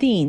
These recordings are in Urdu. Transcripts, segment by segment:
3।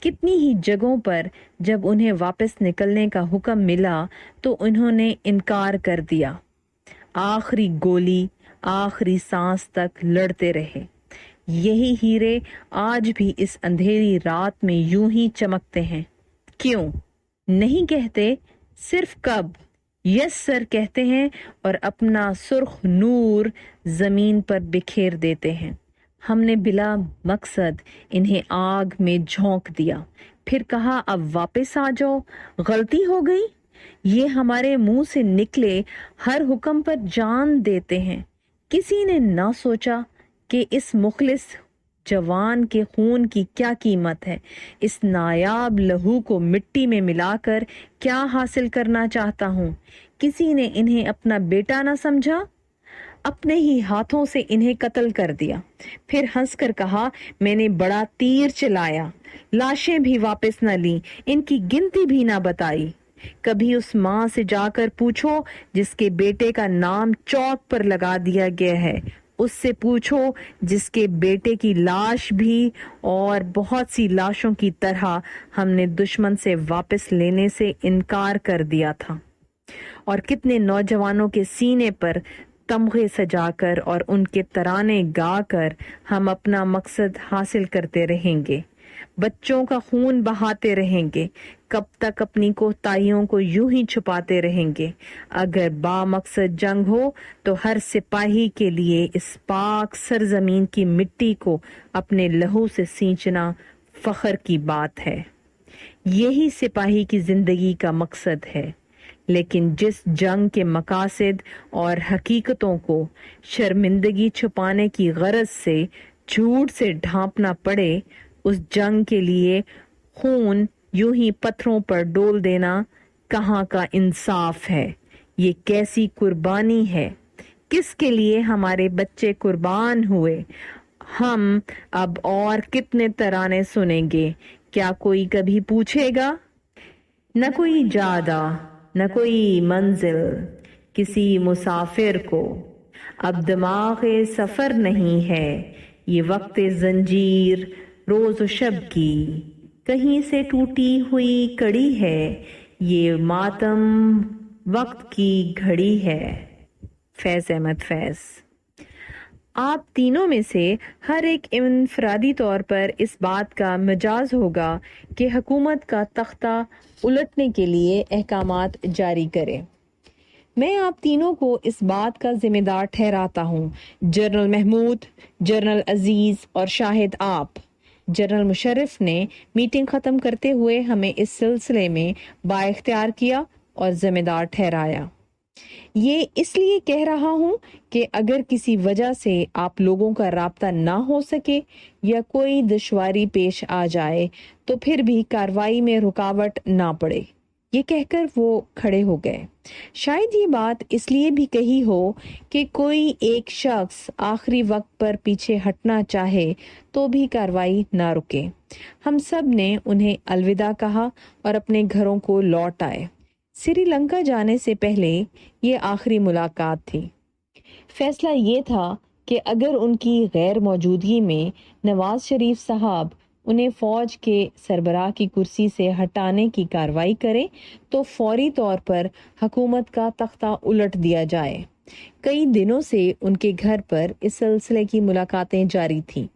کتنی ہی جگہوں پر جب انہیں واپس نکلنے کا حکم ملا تو انہوں نے انکار کر دیا۔ آخری گولی، آخری سانس تک لڑتے رہے۔ یہی ہیرے آج بھی اس اندھیری رات میں یوں ہی چمکتے ہیں۔ کیوں نہیں کہتے صرف کب یس سر کہتے ہیں اور اپنا سرخ نور زمین پر بکھیر دیتے ہیں۔ ہم نے بلا مقصد انہیں آگ میں جھونک دیا، پھر کہا اب واپس آ جاؤ، غلطی ہو گئی۔ یہ ہمارے منہ سے نکلے ہر حکم پر جان دیتے ہیں۔ کسی نے نہ سوچا کہ اس مخلص جوان کے خون کی کیا قیمت ہے، اس نایاب لہو کو مٹی میں ملا کر کیا حاصل کرنا چاہتا ہوں۔ کسی نے انہیں اپنا بیٹا نہ سمجھا، اپنے ہی ہاتھوں سے انہیں قتل کر دیا، پھر ہنس کر کہا میں نے بڑا تیر چلایا، لاشیں بھی واپس نہ لیں، ان کی گنتی بھی نہ بتائی۔ کبھی اس ماں سے جا کر پوچھو جس کے بیٹے کا نام چوک پر لگا دیا گیا ہے، اس سے پوچھو جس کے بیٹے کی لاش بھی اور بہت سی لاشوں کی طرح ہم نے دشمن سے واپس لینے سے انکار کر دیا تھا، اور کتنے نوجوانوں کے سینے پر تمغے سجا کر اور ان کے ترانے گا کر ہم اپنا مقصد حاصل کرتے رہیں گے، بچوں کا خون بہاتے رہیں گے، کب تک اپنی کوتاہیوں کو یوں ہی چھپاتے رہیں گے۔ اگر با مقصد جنگ ہو تو ہر سپاہی کے لیے اس پاک سرزمین کی مٹی کو اپنے لہو سے سینچنا فخر کی بات ہے۔ یہی سپاہی کی زندگی کا مقصد ہے، لیکن جس جنگ کے مقاصد اور حقیقتوں کو شرمندگی چھپانے کی غرض سے جھوٹ سے ڈھانپنا پڑے، اس جنگ کے لیے خون یوں ہی پتھروں پر ڈول دینا کہاں کا انصاف ہے؟ یہ کیسی قربانی ہے؟ کس کے لیے ہمارے بچے قربان ہوئے؟ ہم اب اور کتنے ترانے سنیں گے؟ کیا کوئی کبھی پوچھے گا؟ نہ کوئی جادہ، نہ کوئی منزل کسی مسافر کو، اب دماغ سفر نہیں ہے، یہ وقت زنجیر روز و شب کی کہیں سے ٹوٹی ہوئی کڑی ہے، یہ ماتم وقت کی گھڑی ہے۔ فیض احمد فیض۔ آپ تینوں میں سے ہر ایک انفرادی طور پر اس بات کا مجاز ہوگا کہ حکومت کا تختہ الٹنے کے لیے احکامات جاری کرے۔ میں آپ تینوں کو اس بات کا ذمہ دار ٹھہراتا ہوں، جنرل محمود، جنرل عزیز اور شاہد آپ۔ جنرل مشرف نے میٹنگ ختم کرتے ہوئے ہمیں اس سلسلے میں بااختیار کیا اور ذمہ دار ٹھہرایا۔ یہ اس لیے کہہ رہا ہوں کہ اگر کسی وجہ سے آپ لوگوں کا رابطہ نہ ہو سکے یا کوئی دشواری پیش آ جائے تو پھر بھی کارروائی میں رکاوٹ نہ پڑے۔ یہ کہہ کر وہ کھڑے ہو گئے۔ شاید یہ بات اس لیے بھی کہی ہو کہ کوئی ایک شخص آخری وقت پر پیچھے ہٹنا چاہے تو بھی کارروائی نہ رکے۔ ہم سب نے انہیں الوداع کہا اور اپنے گھروں کو لوٹ آئے۔ سری لنکا جانے سے پہلے یہ آخری ملاقات تھی۔ فیصلہ یہ تھا کہ اگر ان کی غیر موجودگی میں نواز شریف صاحب انہیں فوج کے سربراہ کی کرسی سے ہٹانے کی کارروائی کریں تو فوری طور پر حکومت کا تختہ الٹ دیا جائے۔ کئی دنوں سے ان کے گھر پر اس سلسلے کی ملاقاتیں جاری تھیں۔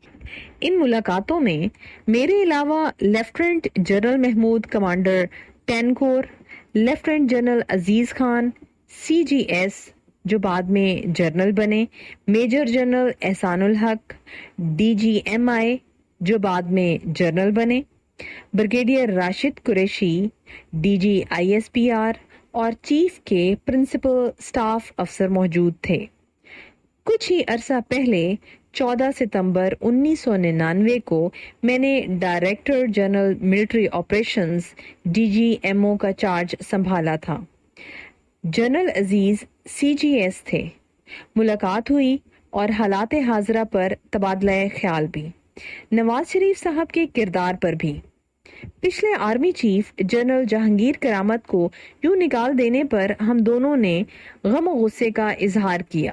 ان ملاقاتوں میں میرے علاوہ لیفٹیننٹ جنرل محمود کمانڈر 10 کور، لیفٹیننٹ جنرل عزیز خان CGS جو بعد میں جنرل بنے، میجر جنرل احسان الحق DGMI جو بعد میں جنرل بنے، brigadier Rashid Qureshi DG ISPR اور چیف کے پرنسپل سٹاف افسر موجود تھے۔ کچھ ہی عرصہ پہلے 14 ستمبر 1999 کو میں نے director general military operations DGMO کا چارج سنبھالا تھا۔ جنرل عزیز CGS تھے۔ ملاقات ہوئی اور حالات حاضرہ پر تبادلہ خیال بھی، نواز شریف صاحب کے کردار پر بھی۔ پچھلے آرمی چیف جنرل جہانگیر کرامت کو یوں نکال دینے پر ہم دونوں نے غم و غصے کا اظہار کیا۔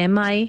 MI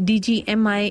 DG MI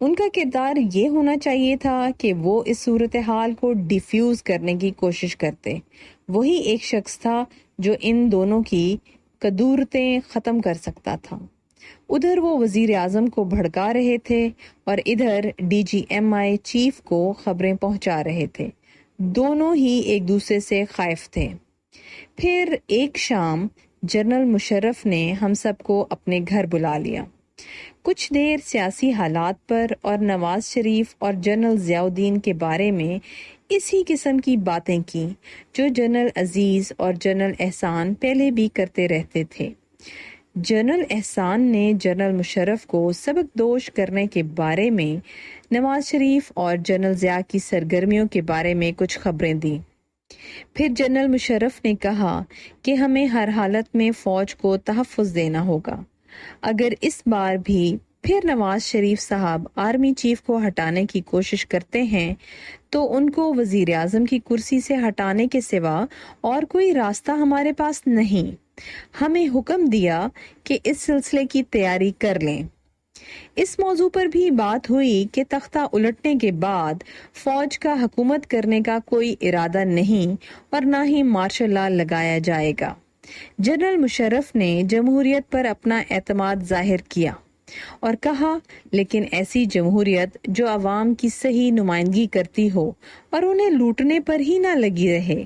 ان کا کردار یہ ہونا چاہیے تھا کہ وہ اس صورتحال کو ڈیفیوز کرنے کی کوشش کرتے. وہی ایک شخص تھا جو ان دونوں کی کدورتیں ختم کر سکتا تھا. ادھر وہ وزیر اعظم کو بھڑکا رہے تھے اور ادھر DGMI چیف کو خبریں پہنچا رہے تھے. دونوں ہی ایک دوسرے سے خائف تھے. پھر ایک شام جنرل مشرف نے ہم سب کو اپنے گھر بلا لیا. کچھ دیر سیاسی حالات پر اور نواز شریف اور جنرل ضیاء الدین کے بارے میں اسی قسم کی باتیں کی جو جنرل عزیز اور جنرل احسان پہلے بھی کرتے رہتے تھے. جنرل احسان نے جنرل مشرف کو سبق دوش کرنے کے بارے میں نواز شریف اور جنرل ضیاء کی سرگرمیوں کے بارے میں کچھ خبریں دیں. پھر جنرل مشرف نے کہا کہ ہمیں ہر حالت میں فوج کو تحفظ دینا ہوگا. اگر اس بار بھی پھر نواز شریف صاحب آرمی چیف کو ہٹانے کی کوشش کرتے ہیں تو ان کو وزیر اعظم کی کرسی سے ہٹانے کے سوا اور کوئی راستہ ہمارے پاس نہیں. ہمیں حکم دیا کہ اس سلسلے کی تیاری کر لیں. اس موضوع پر بھی بات ہوئی کہ تختہ الٹنے کے بعد فوج کا حکومت کرنے کا کوئی ارادہ نہیں اور نہ ہی مارشل لا لگایا جائے گا. جنرل مشرف نے جمہوریت پر اپنا اعتماد ظاہر کیا اور کہا لیکن ایسی جمہوریت جو عوام کی صحیح نمائندگی کرتی ہو اور انہیں لوٹنے پر ہی نہ لگی رہے.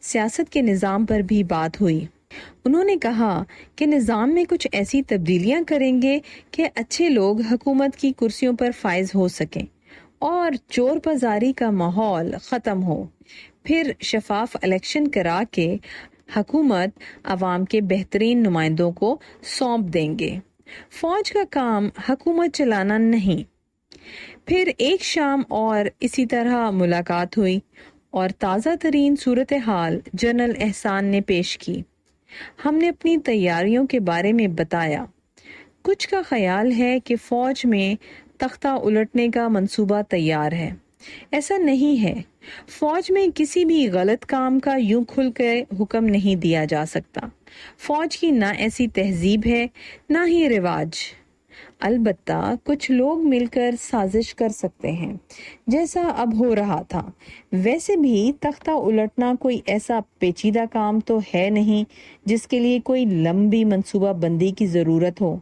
سیاست کے نظام پر بھی بات ہوئی. انہوں نے کہا کہ نظام میں کچھ ایسی تبدیلیاں کریں گے کہ اچھے لوگ حکومت کی کرسیوں پر فائز ہو سکیں اور چور بازاری کا ماحول ختم ہو. پھر شفاف الیکشن کرا کے حکومت عوام کے بہترین نمائندوں کو سونپ دیں گے. فوج کا کام حکومت چلانا نہیں. پھر ایک شام اور اسی طرح ملاقات ہوئی اور تازہ ترین صورتحال جنرل احسان نے پیش کی. ہم نے اپنی تیاریوں کے بارے میں بتایا. کچھ کا خیال ہے کہ فوج میں تختہ الٹنے کا منصوبہ تیار ہے. ایسا نہیں ہے. فوج میں کسی بھی غلط کام کا یوں کھل کے حکم نہیں دیا جا سکتا. فوج کی نہ ایسی تہذیب ہے نہ ہی رواج. البتہ کچھ لوگ مل کر سازش کر سکتے ہیں جیسا اب ہو رہا تھا. ویسے بھی تختہ الٹنا کوئی ایسا پیچیدہ کام تو ہے نہیں جس کے لیے کوئی لمبی منصوبہ بندی کی ضرورت ہو.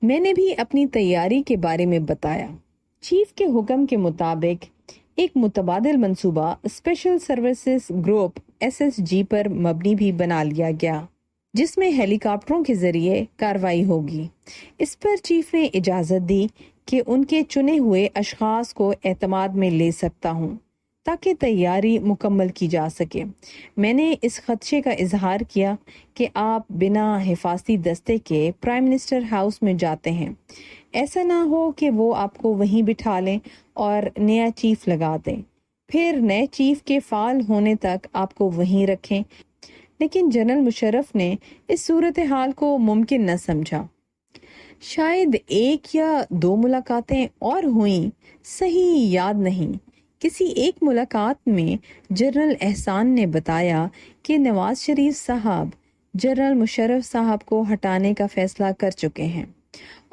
میں نے بھی اپنی تیاری کے بارے میں بتایا. چیف کے حکم کے مطابق ایک متبادل منصوبہ اسپیشل سروسز گروپ SSG پر مبنی بھی بنا لیا گیا جس میں ہیلی کاپٹروں کے ذریعے کارروائی ہوگی. اس پر چیف نے اجازت دی کہ ان کے چنے ہوئے اشخاص کو اعتماد میں لے سکتا ہوں تاکہ تیاری مکمل کی جا سکے. میں نے اس خدشے کا اظہار کیا کہ آپ بنا حفاظتی دستے کے پرائم منسٹر ہاؤس میں جاتے ہیں. ایسا نہ ہو کہ وہ آپ کو وہیں بٹھا لیں اور نیا چیف لگا دیں. پھر نئے چیف کے فعال ہونے تک آپ کو وہیں رکھیں. لیکن جنرل مشرف نے اس صورتحال کو ممکن نہ سمجھا. شاید ایک یا دو ملاقاتیں اور ہوئیں، صحیح یاد نہیں. کسی ایک ملاقات میں جنرل احسان نے بتایا کہ نواز شریف صاحب جنرل مشرف صاحب کو ہٹانے کا فیصلہ کر چکے ہیں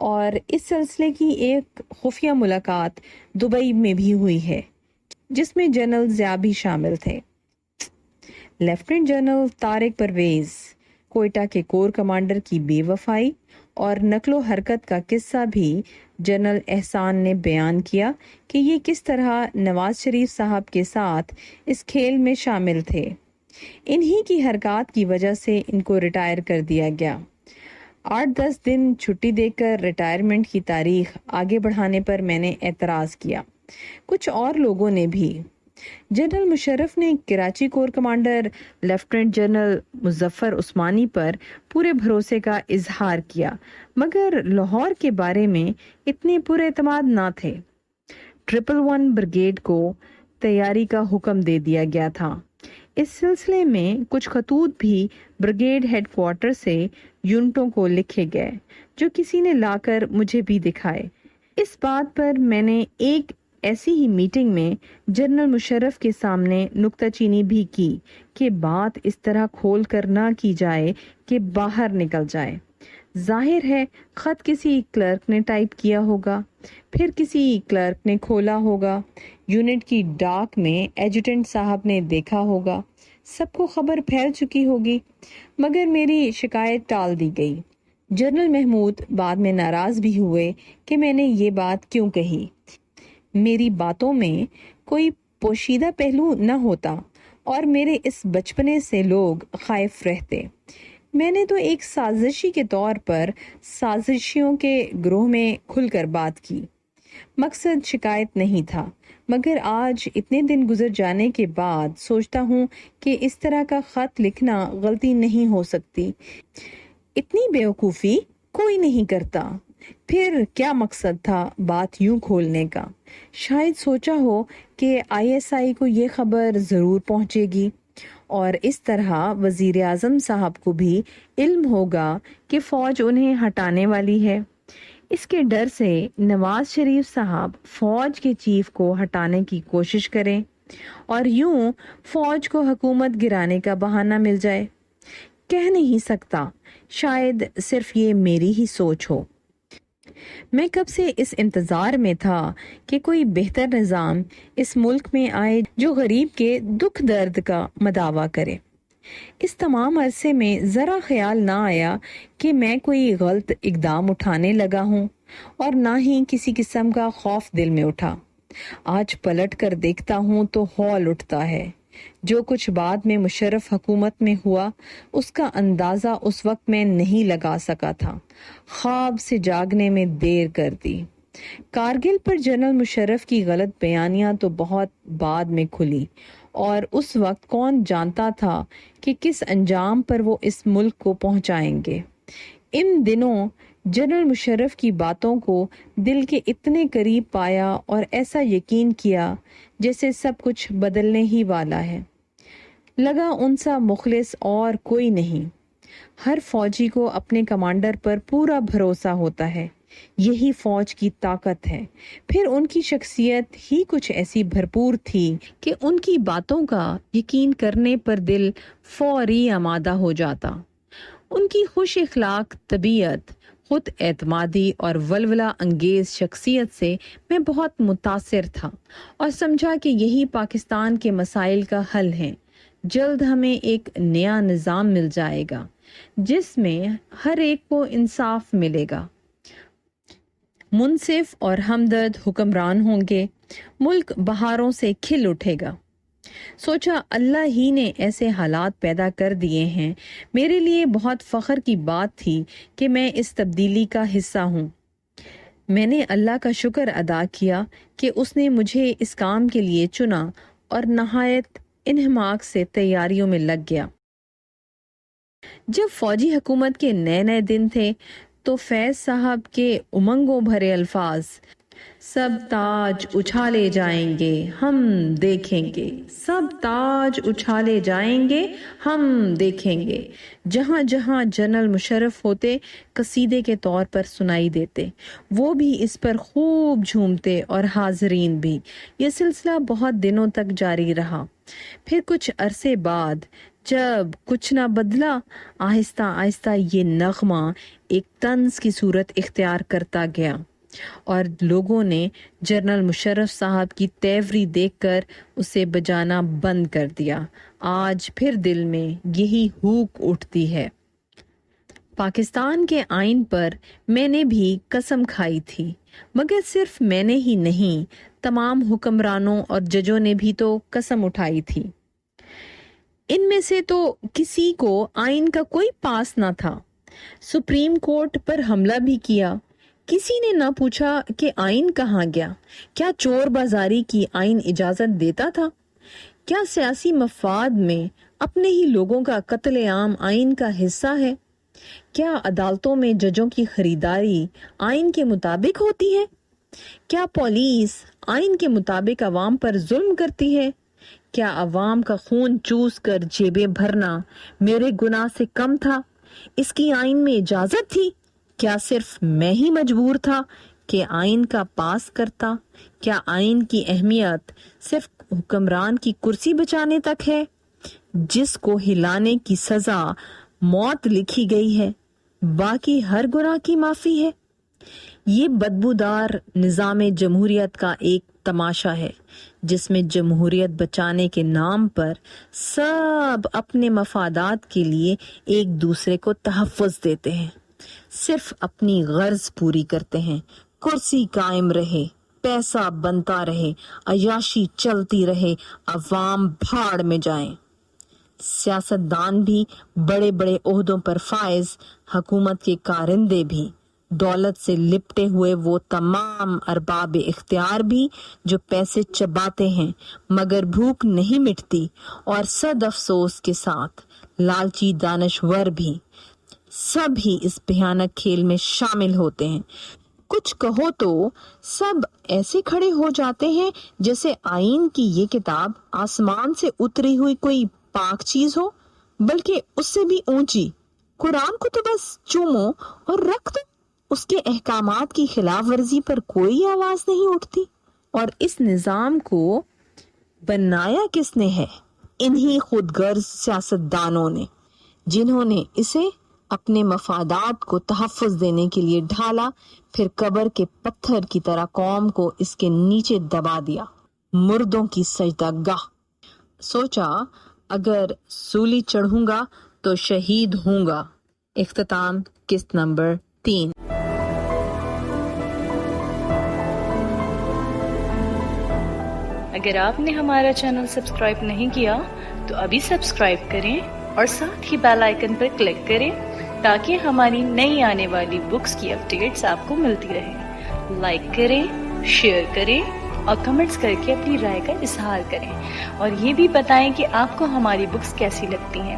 اور اس سلسلے کی ایک خفیہ ملاقات دبئی میں بھی ہوئی ہے جس میں جنرل ضیاء بھی شامل تھے. لیفٹیننٹ جنرل طارق پرویز کوئٹہ کے کور کمانڈر کی بے وفائی اور نقل و حرکت کا قصہ بھی جنرل احسان نے بیان کیا کہ یہ کس طرح نواز شریف صاحب کے ساتھ اس کھیل میں شامل تھے. انہی کی حرکات کی وجہ سے ان کو ریٹائر کر دیا گیا. 8-10 دن چھٹی دے کر ریٹائرمنٹ کی تاریخ آگے بڑھانے پر میں نے اعتراض کیا. کچھ اور لوگوں نے بھی. جنرل مشرف نے Karachi corps commander lieutenant general Muzaffar Usmani پر پورے بھروسے کا اظہار کیا مگر لاہور کے بارے میں اتنے پورے اعتماد نہ تھے. 111 بریگیڈ کو تیاری کا حکم دے دیا گیا تھا. اس سلسلے میں کچھ خطوط بھی بریگیڈ ہیڈ کوارٹر سے یونٹوں کو لکھے گئے جو کسی نے لا کر مجھے بھی دکھائے. اس بات پر میں نے ایک ایسی ہی میٹنگ میں جنرل مشرف کے سامنے نکتہ چینی بھی کی کہ بات اس طرح کھول کر نہ کی جائے کہ باہر نکل جائے. ظاہر ہے خط کسی کلرک نے ٹائپ کیا ہوگا، پھر کسی کلرک نے کھولا ہوگا، یونٹ کی ڈاک میں ایجوٹنٹ صاحب نے دیکھا ہوگا، سب کو خبر پھیل چکی ہوگی، مگر میری شکایت ٹال دی گئی۔ جنرل محمود بعد میں ناراض بھی ہوئے کہ میں نے یہ بات کیوں کہی۔ میری باتوں میں کوئی پوشیدہ پہلو نہ ہوتا اور میرے اس بچپنے سے لوگ خائف رہتے۔ میں نے تو ایک سازشی کے طور پر سازشیوں کے گروہ میں کھل کر بات کی۔ مقصد شکایت نہیں تھا، مگر آج اتنے دن گزر جانے کے بعد سوچتا ہوں کہ اس طرح کا خط لکھنا غلطی نہیں ہو سکتی۔ اتنی بیوقوفی کوئی نہیں کرتا۔ پھر کیا مقصد تھا بات یوں کھولنے کا؟ شاید سوچا ہو کہ ISI کو یہ خبر ضرور پہنچے گی اور اس طرح وزیر اعظم صاحب کو بھی علم ہوگا کہ فوج انہیں ہٹانے والی ہے۔ اس کے ڈر سے نواز شریف صاحب فوج کے چیف کو ہٹانے کی کوشش کریں اور یوں فوج کو حکومت گرانے کا بہانہ مل جائے۔ کہہ نہیں سکتا، شاید صرف یہ میری ہی سوچ ہو۔ میں کب سے اس انتظار میں تھا کہ کوئی بہتر نظام اس ملک میں آئے جو غریب کے دکھ درد کا مداوا کرے۔ اس تمام عرصے میں ذرا خیال نہ آیا کہ میں کوئی غلط اقدام اٹھانے لگا ہوں، اور نہ ہی کسی قسم کا خوف دل میں اٹھا۔ آج پلٹ کر دیکھتا ہوں تو ہول اٹھتا ہے۔ جو کچھ بعد میں مشرف حکومت میں ہوا اس کا اندازہ اس وقت میں نہیں لگا سکا تھا۔ خواب سے جاگنے میں دیر کر دی۔ کارگل پر جنرل مشرف کی غلط بیانیاں تو بہت بعد میں کھلی، اور اس وقت کون جانتا تھا کہ کس انجام پر وہ اس ملک کو پہنچائیں گے۔ ان دنوں جنرل مشرف کی باتوں کو دل کے اتنے قریب پایا اور ایسا یقین کیا جیسے سب کچھ بدلنے ہی والا ہے۔ لگا ان سا مخلص اور کوئی نہیں۔ ہر فوجی کو اپنے کمانڈر پر پورا بھروسہ ہوتا ہے، یہی فوج کی طاقت ہے۔ پھر ان کی شخصیت ہی کچھ ایسی بھرپور تھی کہ ان کی باتوں کا یقین کرنے پر دل فوری آمادہ ہو جاتا۔ ان کی خوش اخلاق طبیعت، خود اعتمادی اور ولولہ انگیز شخصیت سے میں بہت متاثر تھا اور سمجھا کہ یہی پاکستان کے مسائل کا حل ہے۔ جلد ہمیں ایک نیا نظام مل جائے گا جس میں ہر ایک کو انصاف ملے گا، منصف اور ہمدرد حکمران ہوں گے، ملک بہاروں سے کھل اٹھے گا۔ سوچا اللہ ہی نے ایسے حالات پیدا کر دیے ہیں۔ میرے لیے بہت فخر کی بات تھی کہ میں اس تبدیلی کا حصہ ہوں۔ میں نے اللہ کا شکر ادا کیا کہ اس نے مجھے اس کام کے لیے چنا اور نہایت انہماک سے تیاریوں میں لگ گیا۔ جب فوجی حکومت کے نئے نئے دن تھے تو فیض صاحب کے امنگوں بھرے الفاظ، سب تاج اچھالے جائیں گے ہم دیکھیں گے، سب تاج اچھالے جائیں گے ہم دیکھیں گے، جہاں جہاں جنرل مشرف ہوتے قصیدے کے طور پر سنائی دیتے۔ وہ بھی اس پر خوب جھومتے اور حاضرین بھی۔ یہ سلسلہ بہت دنوں تک جاری رہا۔ پھر کچھ عرصے بعد جب کچھ نہ بدلا، آہستہ آہستہ یہ نغمہ ایک طنز کی صورت اختیار کرتا گیا اور لوگوں نے جنرل مشرف صاحب کی تیوری دیکھ کر اسے بجانا بند کر دیا۔ آج پھر دل میں یہی ہوک اٹھتی ہے۔ پاکستان کے آئین پر میں نے بھی قسم کھائی تھی، مگر صرف میں نے ہی نہیں، تمام حکمرانوں اور ججوں نے بھی تو قسم اٹھائی تھی۔ ان میں سے تو کسی کو آئین کا کوئی پاس نہ تھا۔ سپریم کورٹ پر حملہ بھی کیا، کسی نے نہ پوچھا کہ آئین کہاں گیا۔ کیا چور بازاری کی آئین اجازت دیتا تھا؟ کیا سیاسی مفاد میں اپنے ہی لوگوں کا قتل عام آئین کا حصہ ہے؟ کیا عدالتوں میں ججوں کی خریداری آئین کے مطابق ہوتی ہے؟ کیا پولیس آئین کے مطابق عوام پر ظلم کرتی ہے؟ کیا عوام کا خون چوس کر جیبیں بھرنا میرے گناہ سے کم تھا؟ اس کی آئین میں اجازت تھی؟ کیا صرف میں ہی مجبور تھا کہ آئین کا پاس کرتا؟ کیا آئین کی اہمیت صرف حکمران کی کرسی بچانے تک ہے، جس کو ہلانے کی سزا موت لکھی گئی ہے؟ باقی ہر گناہ کی معافی ہے۔ یہ بدبودار نظام جمہوریت کا ایک تماشا ہے جس میں جمہوریت بچانے کے نام پر سب اپنے مفادات کے لیے ایک دوسرے کو تحفظ دیتے ہیں، صرف اپنی غرض پوری کرتے ہیں، کرسی قائم رہے، پیسہ بنتا رہے، عیاشی چلتی رہے، عوام بھاڑ میں جائیں۔ سیاستدان بھی، بڑے بڑے عہدوں پر فائز، حکومت کے کارندے بھی، دولت سے لپٹے ہوئے وہ تمام ارباب اختیار بھی جو پیسے چباتے ہیں مگر بھوک نہیں مٹتی، اور صد افسوس کے ساتھ لالچی دانشور بھی، سب ہی اس بھیانک کھیل میں شامل ہوتے ہیں۔ کچھ کہو تو سب ایسے کھڑے ہو جاتے ہیں جیسے آئین کی یہ کتاب آسمان سے اتری ہوئی کوئی پاک چیز ہو، بلکہ اس سے بھی اونچی۔ قرآن کو تو بس چومو اور رکھ دو، اس کے احکامات کی خلاف ورزی پر کوئی آواز نہیں اٹھتی۔ اور اس نظام کو بنایا کس نے ہے؟ انہی خود غرض سیاستدانوں نے، جنہوں نے اسے اپنے مفادات کو تحفظ دینے کے لیے ڈھالا، پھر قبر کے پتھر کی طرح قوم کو اس کے نیچے دبا دیا، مردوں کی سجدہ گاہ۔ سوچا اگر سولی چڑھوں گا تو شہید ہوں گا۔ اختتام قسط نمبر 3۔ اگر آپ نے ہمارا چینل سبسکرائب نہیں کیا تو ابھی سبسکرائب کریں اور ساتھ ہی بیل آئیکن پر کلک کریں تاکہ ہماری نئی آنے والی بکس کی اپڈیٹس آپ کو ملتی رہیں۔ لائک کریں، شیئر کریں اور کمنٹس کر کے اپنی رائے کا اظہار کریں، اور یہ بھی بتائیں کہ آپ کو ہماری بکس کیسی لگتی ہیں۔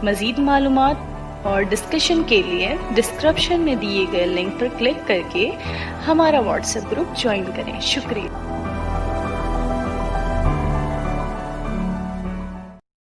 مزید معلومات اور ڈسکشن کے لیے ڈسکرپشن میں دیے گئے لنک پر کلک کر کے ہمارا واٹس ایپ گروپ جوائن کریں۔ شکریہ۔